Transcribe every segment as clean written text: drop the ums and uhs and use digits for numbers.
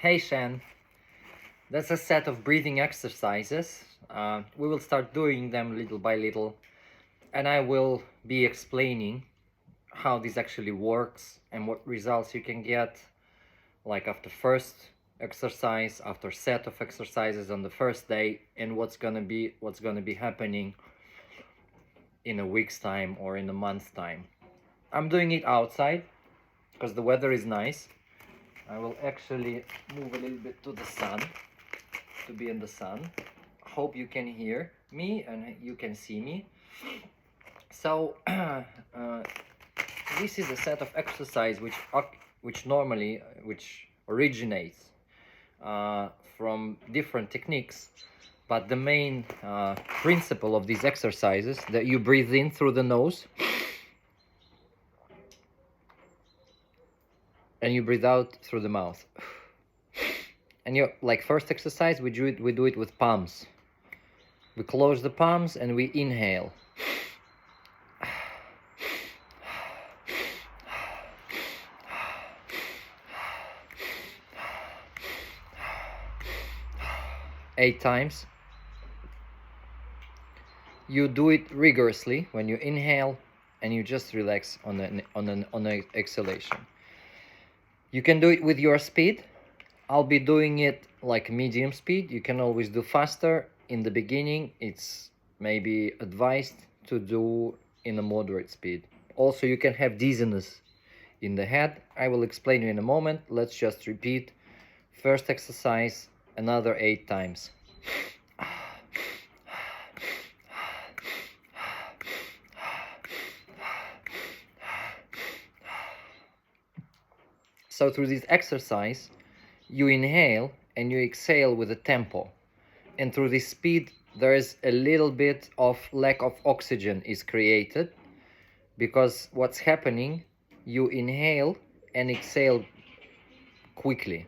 Hey Shan, that's a set of breathing exercises. We will start doing them little by little, and I will be explaining how this actually works and what results you can get, like after first exercise, after set of exercises on the first day, and what's gonna be happening in a week's time or in a month's time. I'm doing it outside because the weather is nice. I will actually move a little bit to the sun to be in the sun. Hope you can hear me and you can see me. So this is a set of exercise which originates from different techniques, but the main principle of these exercises that you breathe in through the nose and you breathe out through the mouth. And you like first exercise we do it with palms. We close the palms and we inhale. Eight times. You do it rigorously when you inhale and you just relax on an exhalation. You can do it with your speed. I'll be doing it like medium speed. You can always do faster. In the beginning, it's maybe advised to do in a moderate speed. Also, you can have dizziness in the head. I will explain you in a moment. Let's just repeat. First exercise, another 8 times. So through this exercise, you inhale and you exhale with a tempo, and through this speed there is a little bit of lack of oxygen is created, because what's happening, you inhale and exhale quickly,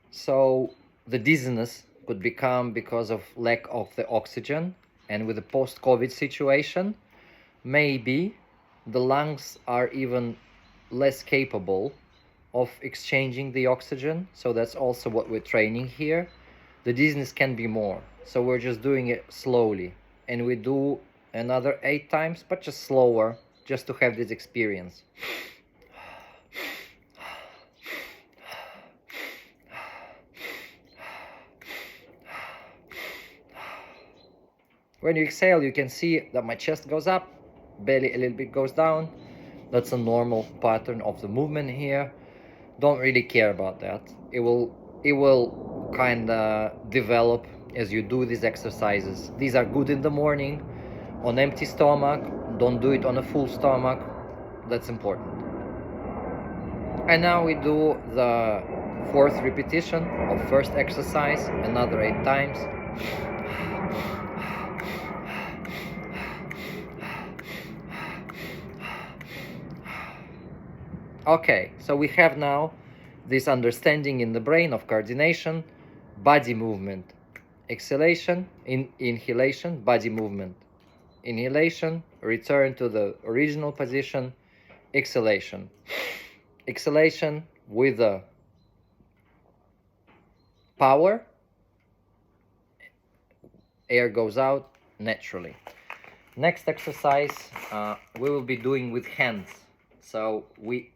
so the dizziness could become because of lack of the oxygen. And with the post-COVID situation, maybe the lungs are even less capable of exchanging the oxygen, so that's also what we're training here. The dizziness can be more, so we're just doing it slowly, and we do another 8 times, but just slower, just to have this experience. When you exhale, you can see that my chest goes up, belly a little bit goes down. That's a normal pattern of the movement here. Don't really care about that. It will kind of develop as you do these exercises. These are good in the morning on empty stomach. Don't do it on a full stomach. That's important. And now we do the 4th repetition of first exercise, another 8 times. Okay, so we have now this understanding in the brain of coordination, body movement, exhalation, inhalation, body movement, inhalation, return to the original position, exhalation, exhalation with the power, air goes out naturally. Next exercise we will be doing with hands. So we,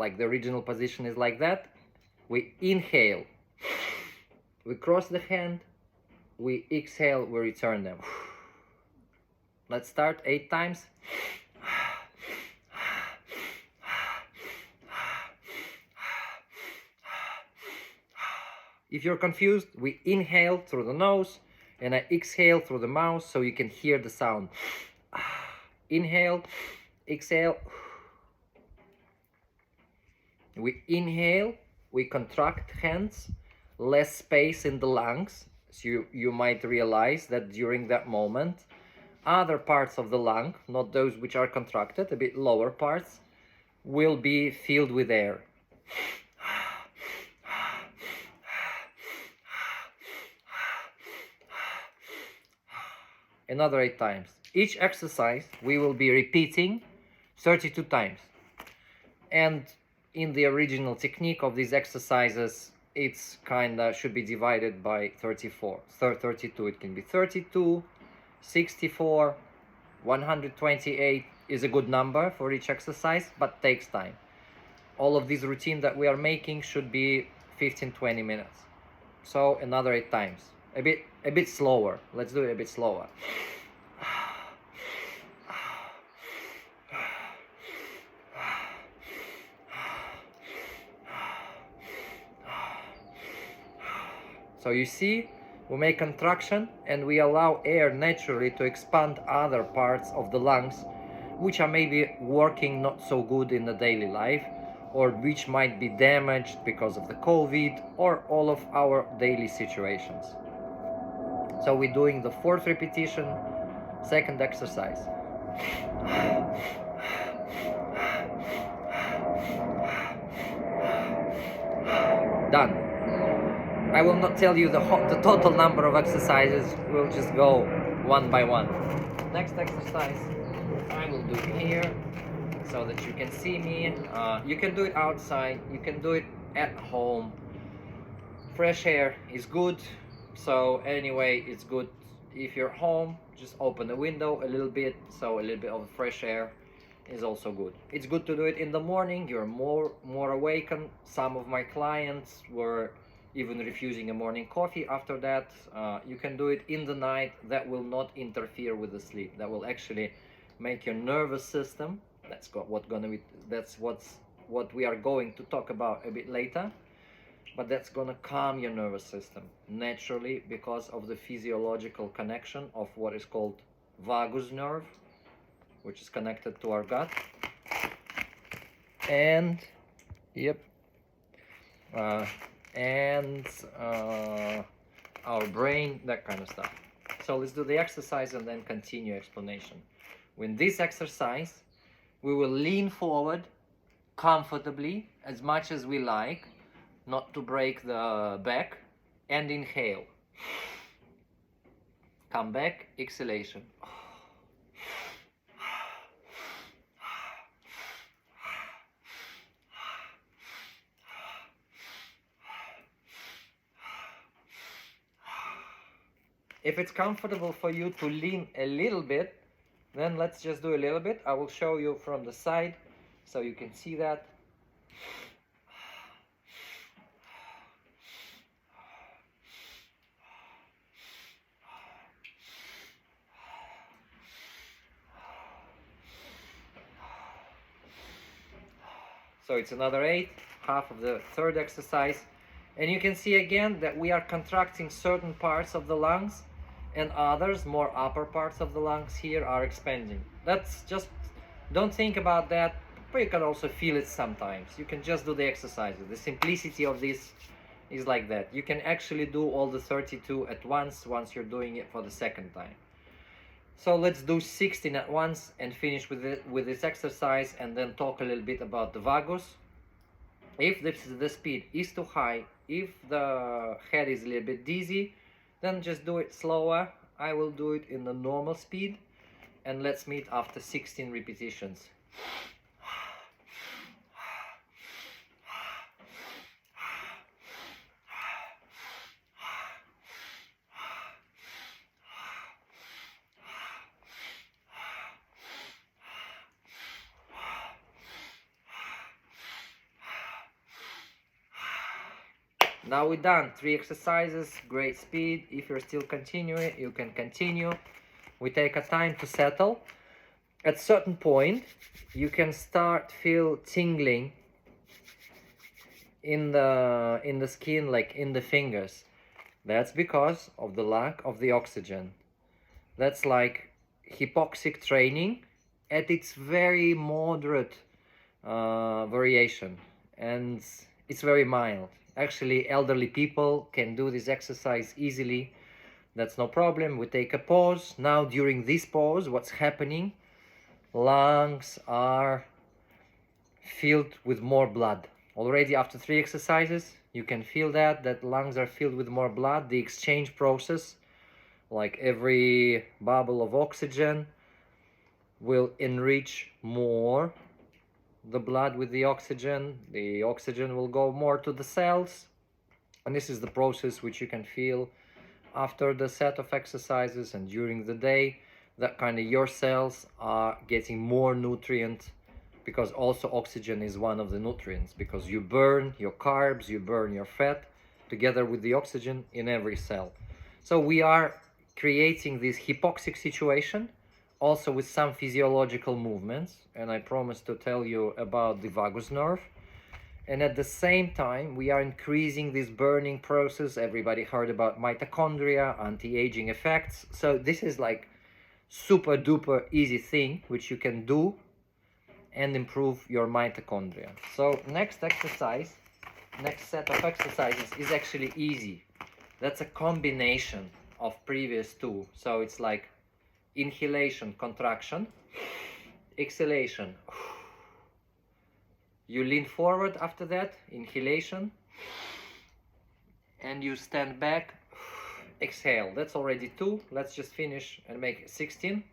like the original position is like that. We inhale, we cross the hand, we exhale, we return them. Let's start 8 times. If you're confused, we inhale through the nose and I exhale through the mouth so you can hear the sound. Inhale, exhale. We inhale, we contract hands, less space in the lungs. So you might realize that during that moment, other parts of the lung, not those which are contracted, a bit lower parts, will be filled with air. Another 8 times. Each exercise we will be repeating 32 times. And in the original technique of these exercises, it's kinda should be divided by 32. It can be 32, 64, 128 is a good number for each exercise, but takes time. All of these routine that we are making should be 15-20 minutes. So another 8 times. A bit slower. Let's do it a bit slower. So you see, we make contraction and we allow air naturally to expand other parts of the lungs, which are maybe working not so good in the daily life, or which might be damaged because of the COVID or all of our daily situations. So we're doing the 4th repetition, 2nd exercise. Done. I will not tell you the total number of exercises, we'll just go one by one. Next exercise I will do here so that you can see me. You can do it outside, you can do it at home. Fresh air is good, so anyway, it's good if you're home, just open the window a little bit, so a little bit of fresh air is also good. It's good to do it in the morning, you're more awakened. Some of my clients were even refusing a morning coffee after that. You can do it in the night. That will not interfere with the sleep. That will actually make your nervous system, that's what we are going to talk about a bit later, but that's gonna calm your nervous system naturally because of the physiological connection of what is called vagus nerve, which is connected to our gut and our brain, that kind of stuff. So let's do the exercise and then continue explanation. With this exercise, we will lean forward comfortably as much as we like, not to break the back, and inhale. Come back, exhalation. If it's comfortable for you to lean a little bit, then let's just do a little bit. I will show you from the side so you can see that. So it's another 8, half of the 3rd exercise. And you can see again that we are contracting certain parts of the lungs and others, more upper parts of the lungs here, are expanding. That's just, don't think about that, but you can also feel it sometimes. You can just do the exercises. The simplicity of this is like that. You can actually do all the 32 at once you're doing it for the 2nd time. So let's do 16 at once and finish with this exercise, and then talk a little bit about the vagus. If the speed is too high, if the head is a little bit dizzy, then just do it slower. I will do it in the normal speed, and let's meet after 16 repetitions. Now we're done. 3 exercises, great speed. If you're still continuing, you can continue. We take a time to settle. At certain point, you can start feel tingling in the skin, like in the fingers. That's because of the lack of the oxygen. That's like hypoxic training at its very moderate variation, and it's very mild. Actually, elderly people can do this exercise easily. That's no problem. We take a pause. Now, during this pause, what's happening? Lungs are filled with more blood. Already after 3 exercises, you can feel that lungs are filled with more blood. The exchange process, like every bubble of oxygen, will enrich more the blood with the oxygen. The oxygen will go more to the cells, And this is the process which you can feel after the set of exercises and during the day, that kind of your cells are getting more nutrient, because also oxygen is one of the nutrients, because you burn your carbs, you burn your fat together with the oxygen in every cell. So we are creating this hypoxic situation also with some physiological movements, and I promise to tell you about the vagus nerve. And at the same time, we are increasing this burning process. Everybody heard about mitochondria, anti-aging effects. So this is like super duper easy thing which you can do and improve your mitochondria. So next exercise, next set of exercises is actually easy. That's a combination of previous two. So it's like inhalation, contraction, exhalation. You lean forward after that, inhalation, and you stand back, exhale. That's already 2. Let's just finish and make 16.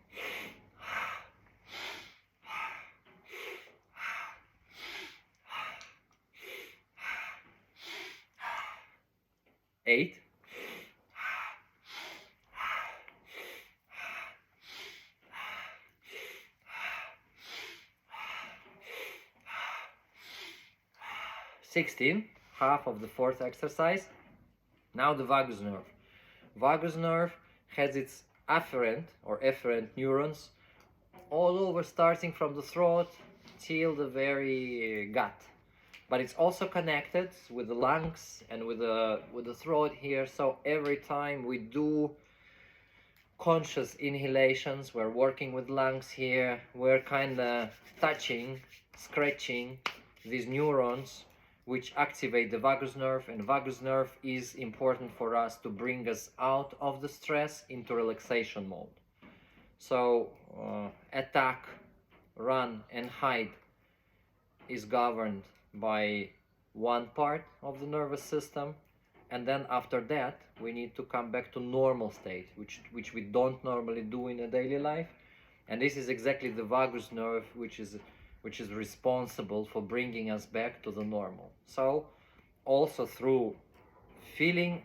8. 16, half of the fourth exercise. Now the vagus nerve. Vagus nerve has its afferent or efferent neurons all over, starting from the throat till the very gut. But it's also connected with the lungs and with the throat here. So every time we do conscious inhalations, we're working with lungs here, we're kind of touching, scratching these neurons which activate the vagus nerve, and vagus nerve is important for us to bring us out of the stress into relaxation mode. So attack, run and hide is governed by one part of the nervous system, and then after that we need to come back to normal state, which we don't normally do in a daily life. And this is exactly the vagus nerve which is responsible for bringing us back to the normal. So also through filling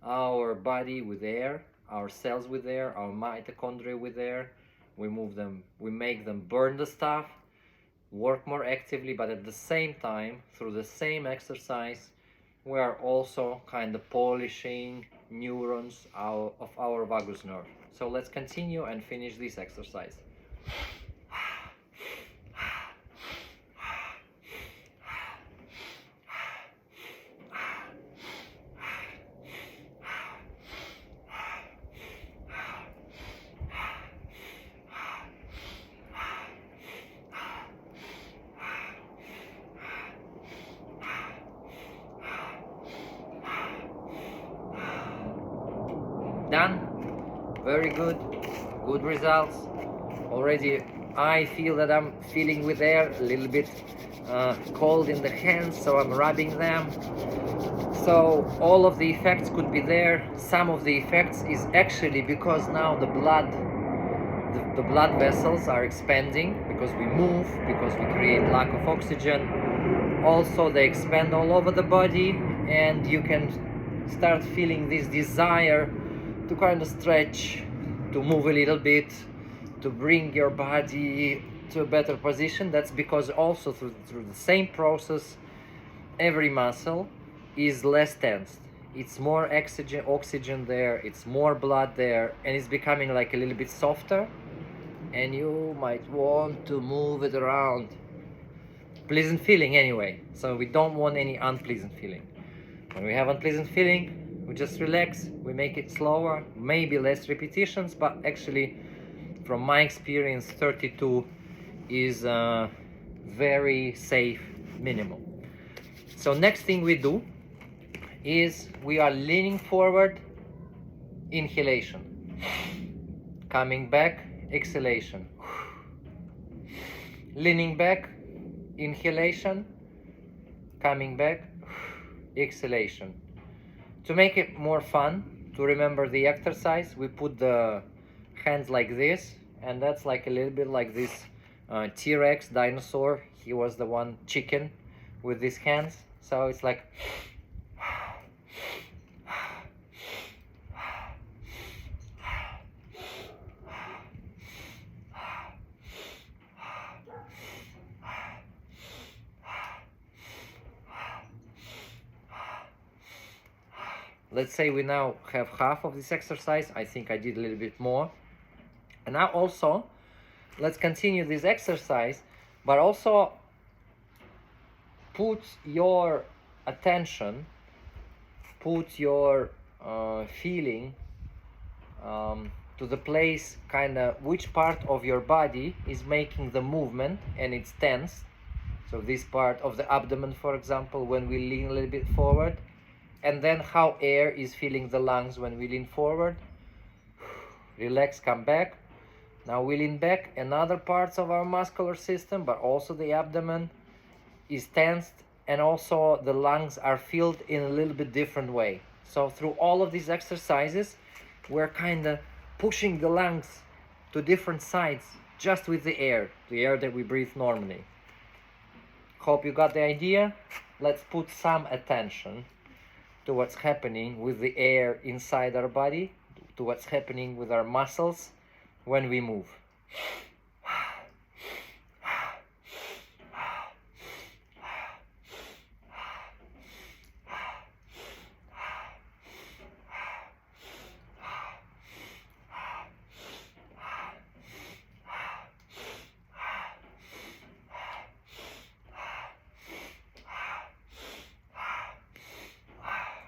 our body with air, our cells with air, our mitochondria with air, we make them burn the stuff, work more actively, but at the same time, through the same exercise, we are also kind of polishing neurons of our vagus nerve. So let's continue and finish this exercise. Done. Very good. Good results. Already I feel that I'm feeling with air a little bit cold in the hands, so I'm rubbing them. So all of the effects could be there. Some of the effects is actually because now the blood vessels are expanding, because we move, because we create lack of oxygen. Also they expand all over the body, and you can start feeling this desire to kind of stretch, to move a little bit, to bring your body to a better position. That's because also through the same process, every muscle is less tensed. It's more oxygen there, it's more blood there, and it's becoming like a little bit softer, and you might want to move it around. Pleasant feeling anyway, so we don't want any unpleasant feeling. When we have unpleasant feeling, we just relax, we make it slower, maybe less repetitions, but actually from my experience 32 is a very safe minimum. So next thing we do is we are leaning forward, inhalation, coming back, exhalation, leaning back, inhalation, coming back, exhalation. To make it more fun, to remember the exercise, we put the hands like this, and that's like a little bit like this T-Rex dinosaur. He was the one chicken with these hands. So it's like Let's say we now have half of this exercise. I think I did a little bit more. And now also, let's continue this exercise, but also put your attention, put your feeling to the place, kind of which part of your body is making the movement and it's tense. So this part of the abdomen, for example, when we lean a little bit forward, and then how air is filling the lungs when we lean forward. Relax, come back. Now we lean back, and other parts of our muscular system, but also the abdomen is tensed, and also the lungs are filled in a little bit different way. So through all of these exercises, we're kind of pushing the lungs to different sides just with the air that we breathe normally. Hope you got the idea. Let's put some attention to what's happening with the air inside our body, to what's happening with our muscles when we move.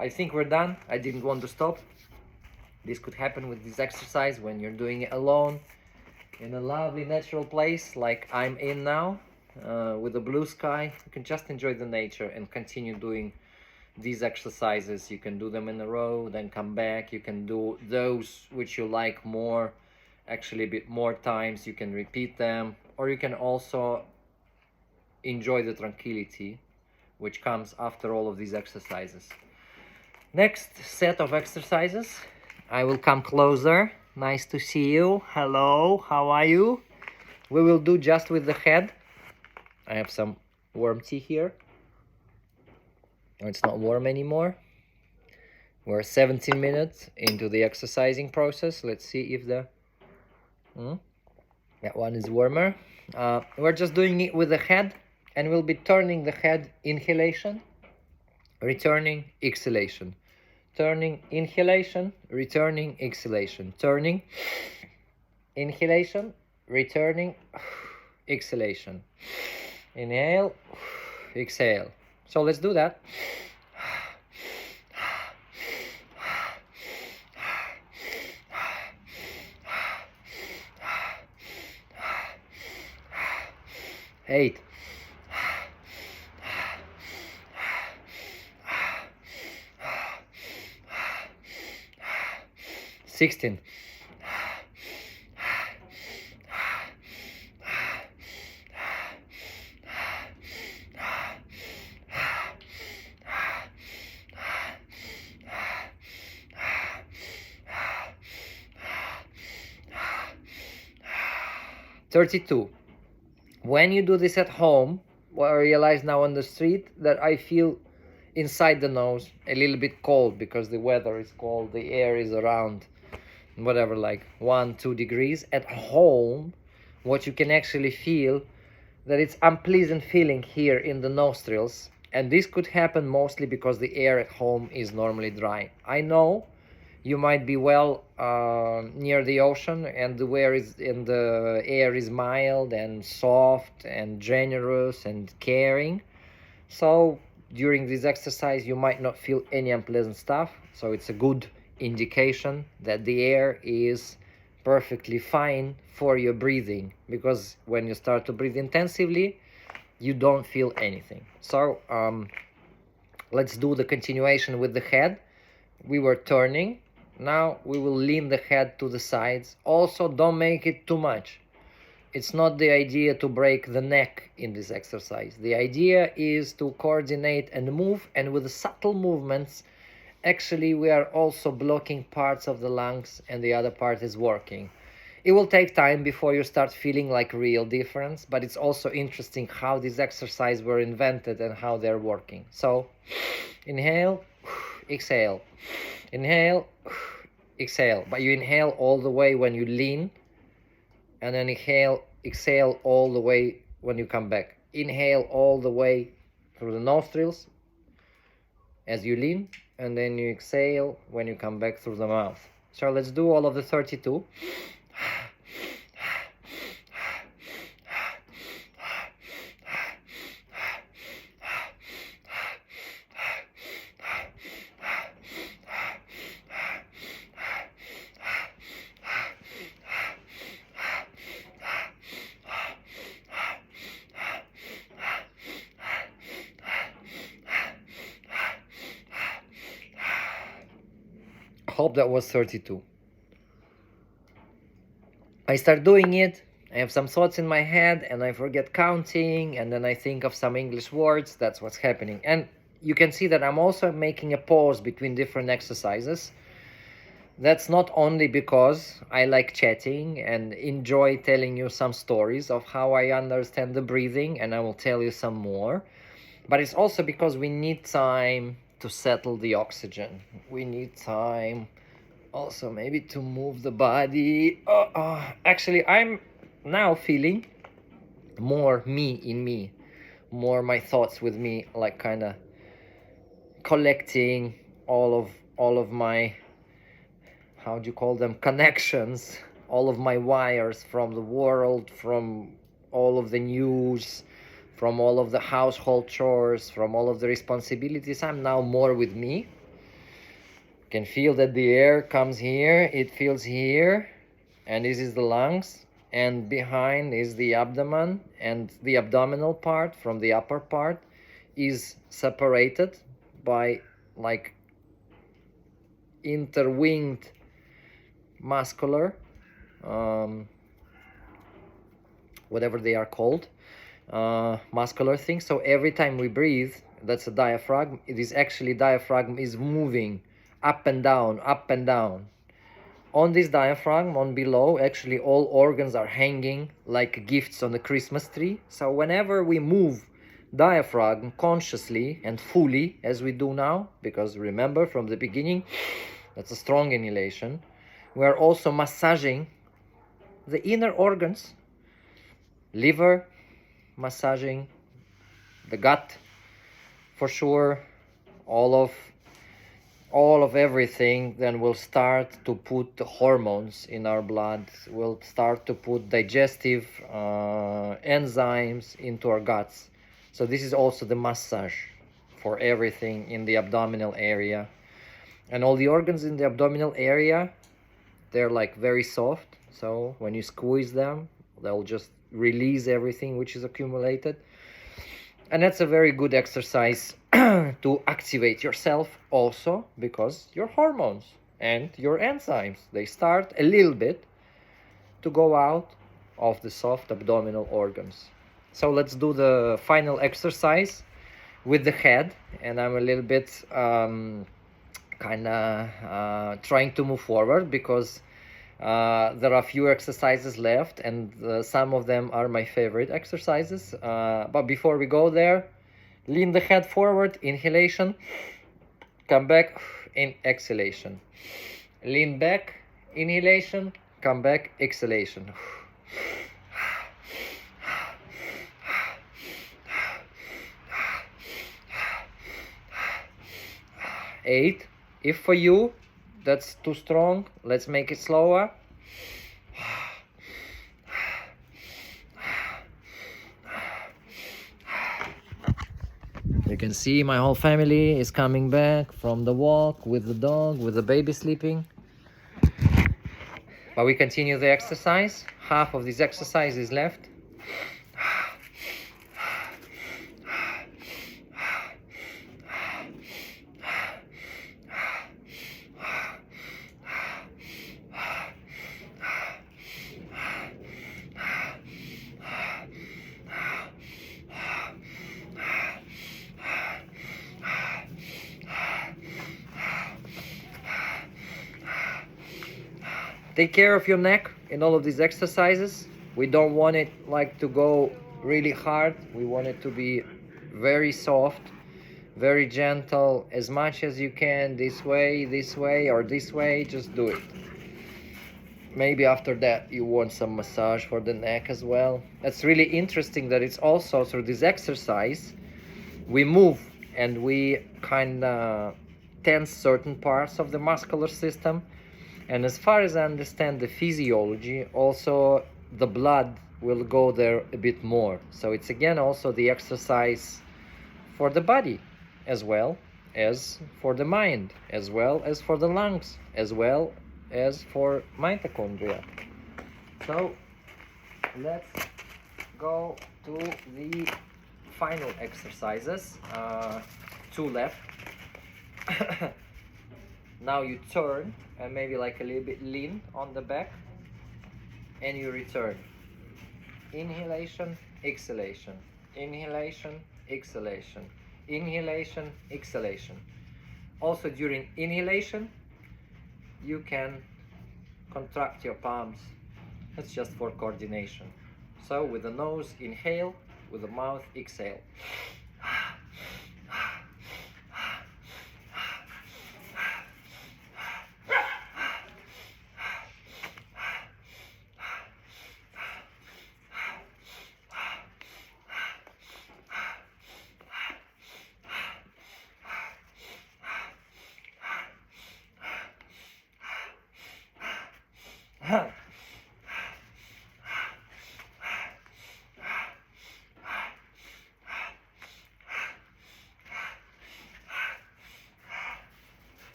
I think we're done. I didn't want to stop. This could happen with this exercise when you're doing it alone in a lovely natural place like I'm in now, with a blue sky. You can just enjoy the nature and continue doing these exercises. You can do them in a row, then come back. You can do those which you like more, actually a bit more times. You can repeat them, or you can also enjoy the tranquility which comes after all of these exercises. Next set of exercises, I will come closer. Nice to see you. Hello, how are you? We will do just with the head. I have some warm tea here. It's not warm anymore. We're 17 minutes into the exercising process. Let's see if that one is warmer. We're just doing it with the head, and we'll be turning the head, inhalation, returning, exhalation, turning, inhalation, returning, exhalation, turning, inhalation, returning, exhalation, inhale, exhale. So let's do that. 8, 16, 32. When you do this at home, well, I realize now on the street that I feel inside the nose a little bit cold because the weather is cold, the air is around whatever, like 1-2 degrees. At home, what you can actually feel, that it's unpleasant feeling here in the nostrils, and this could happen mostly because the air at home is normally dry. I know you might be well near the ocean, and the air is mild and soft and generous and caring. So during this exercise you might not feel any unpleasant stuff. So it's a good indication that the air is perfectly fine for your breathing, because when you start to breathe intensively, you don't feel anything. So let's do the continuation with the head. We were turning. Now we will lean the head to the sides. Also, don't make it too much. It's not the idea to break the neck in this exercise. The idea is to coordinate and move, and with the subtle movements, actually we are also blocking parts of the lungs and the other part is working. It will take time before you start feeling like real difference, but it's also interesting how these exercises were invented and how they're working. So inhale, exhale, inhale, exhale. But you inhale all the way when you lean, and then exhale all the way when you come back. Inhale all the way through the nostrils as you lean, and then you exhale when you come back through the mouth. So let's do all of the 32. Hope that was 32. I start doing it, I have some thoughts in my head and I forget counting, and then I think of some English words. That's what's happening. And you can see that I'm also making a pause between different exercises. That's not only because I like chatting and enjoy telling you some stories of how I understand the breathing, and I will tell you some more, but it's also because we need time to settle the oxygen. We need time also maybe to move the body. Actually, I'm now feeling more me in me, more my thoughts with me, like kind of collecting all of my, how do you call them, connections, all of my wires from the world, from all of the news, from all of the household chores, from all of the responsibilities. I'm now more with me. Can feel that the air comes here, it feels here, and this is the lungs, and behind is the abdomen, and the abdominal part from the upper part is separated by like interwinged muscular, whatever they are called, muscular things. So every time we breathe, that's a diaphragm. It is actually, diaphragm is moving up and down, up and down. On this diaphragm, on below, actually all organs are hanging like gifts on the Christmas tree. So whenever we move diaphragm consciously and fully, as we do now, because remember from the beginning, that's a strong inhalation, we are also massaging the inner organs, liver, massaging the gut, for sure, all of everything. Then we'll start to put the hormones in our blood. We'll start to put digestive enzymes into our guts. So this is also the massage for everything in the abdominal area. And all the organs in the abdominal area, they're like very soft. So when you squeeze them, they'll just release everything which is accumulated. And that's a very good exercise to activate yourself also, because your hormones and your enzymes, they start a little bit to go out of the soft abdominal organs. So let's do the final exercise with the head, and I'm a little bit trying to move forward because there are a few exercises left, and some of them are my favorite exercises. But before we go there, lean the head forward, inhalation, come back, in exhalation. Lean back, inhalation, come back, exhalation. Eight. If for you that's too strong, let's make it slower. You can see my whole family is coming back from the walk with the dog, with the baby sleeping. But we continue the exercise. Half of this exercise is left. Take care of your neck in all of these exercises. We don't want it like to go really hard. We want it to be very soft, very gentle, as much as you can. This way, or this way, just do it. Maybe after that you want some massage for the neck as well. That's really interesting that it's also through this exercise we move and we kind of tense certain parts of the muscular system. And as far as I understand the physiology, also the blood will go there a bit more. So it's again also the exercise for the body, as well as for the mind, as well as for the lungs, as well as for mitochondria. So let's go to the final exercises. Two left. Now you turn and maybe like a little bit lean on the back, and you return. Inhalation, exhalation, inhalation, exhalation, inhalation, exhalation. Also during inhalation, you can contract your palms. That's just for coordination. So with the nose, inhale, with the mouth, exhale.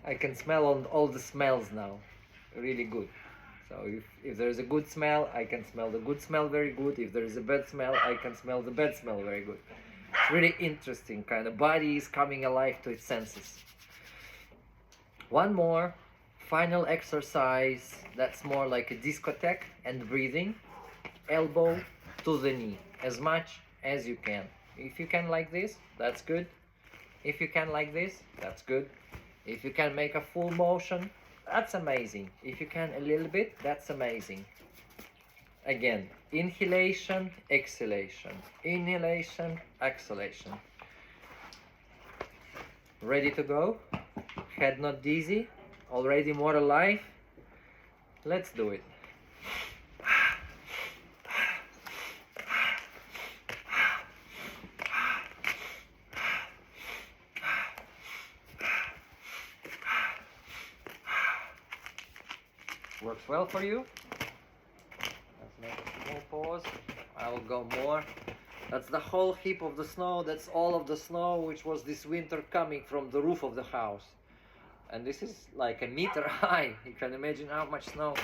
I can smell on all the smells now, really good. So if there is a good smell, I can smell the good smell very good. If there is a bad smell, I can smell the bad smell very good. It's really interesting, kind of body is coming alive to its senses. One more final exercise that's more like a discotheque and breathing. Elbow to the knee, as much as you can. If you can like this, that's good. If you can like this, that's good. If you can make a full motion, that's amazing. If you can a little bit, that's amazing. Again, inhalation, exhalation, inhalation, exhalation. Ready to go? Head not dizzy? Already more alive? Let's do it. Works well for you? Let's make a small pause. I will go more. That's the whole heap of the snow. That's all of the snow which was this winter coming from the roof of the house. And this is like a meter high. You can imagine how much snow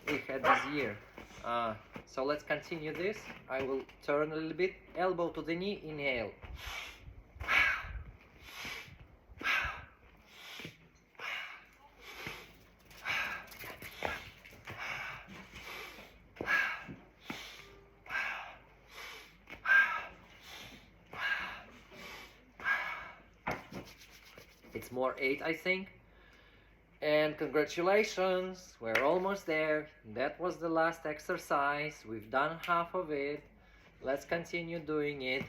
we had this year. So let's continue this. I will turn a little bit. Elbow to the knee, inhale. It's more 8, I think. And congratulations, we're almost there. That was the last exercise. We've done half of it. Let's continue doing it.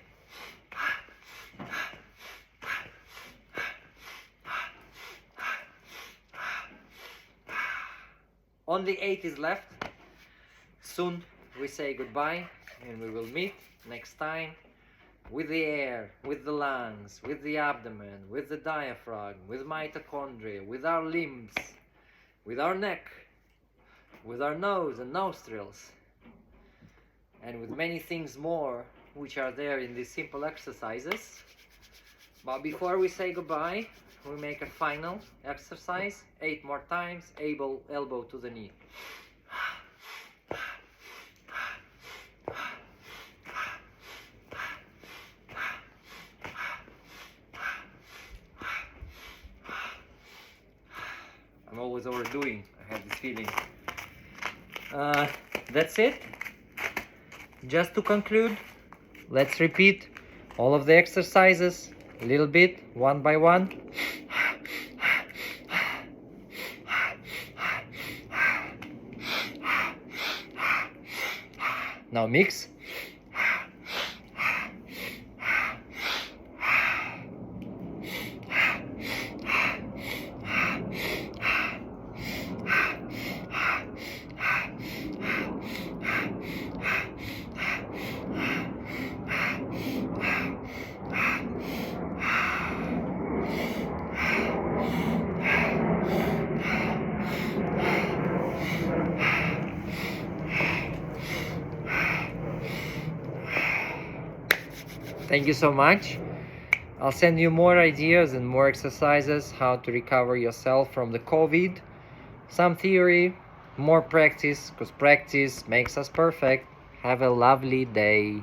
Only 8 is left. Soon we say goodbye and we will meet next time with the air, with the lungs, with the abdomen, with the diaphragm, with mitochondria, with our limbs, with our neck, with our nose and nostrils, and with many things more which are there in these simple exercises. But before we say goodbye, we make a final exercise, 8 more times, elbow to the knee. I'm always overdoing, I have this feeling. That's it. Just to conclude, let's repeat all of the exercises a little bit, one by one. Now mix. Thank you so much. I'll send you more ideas and more exercises how to recover yourself from the COVID. Some theory, more practice, because practice makes us perfect. Have a lovely day.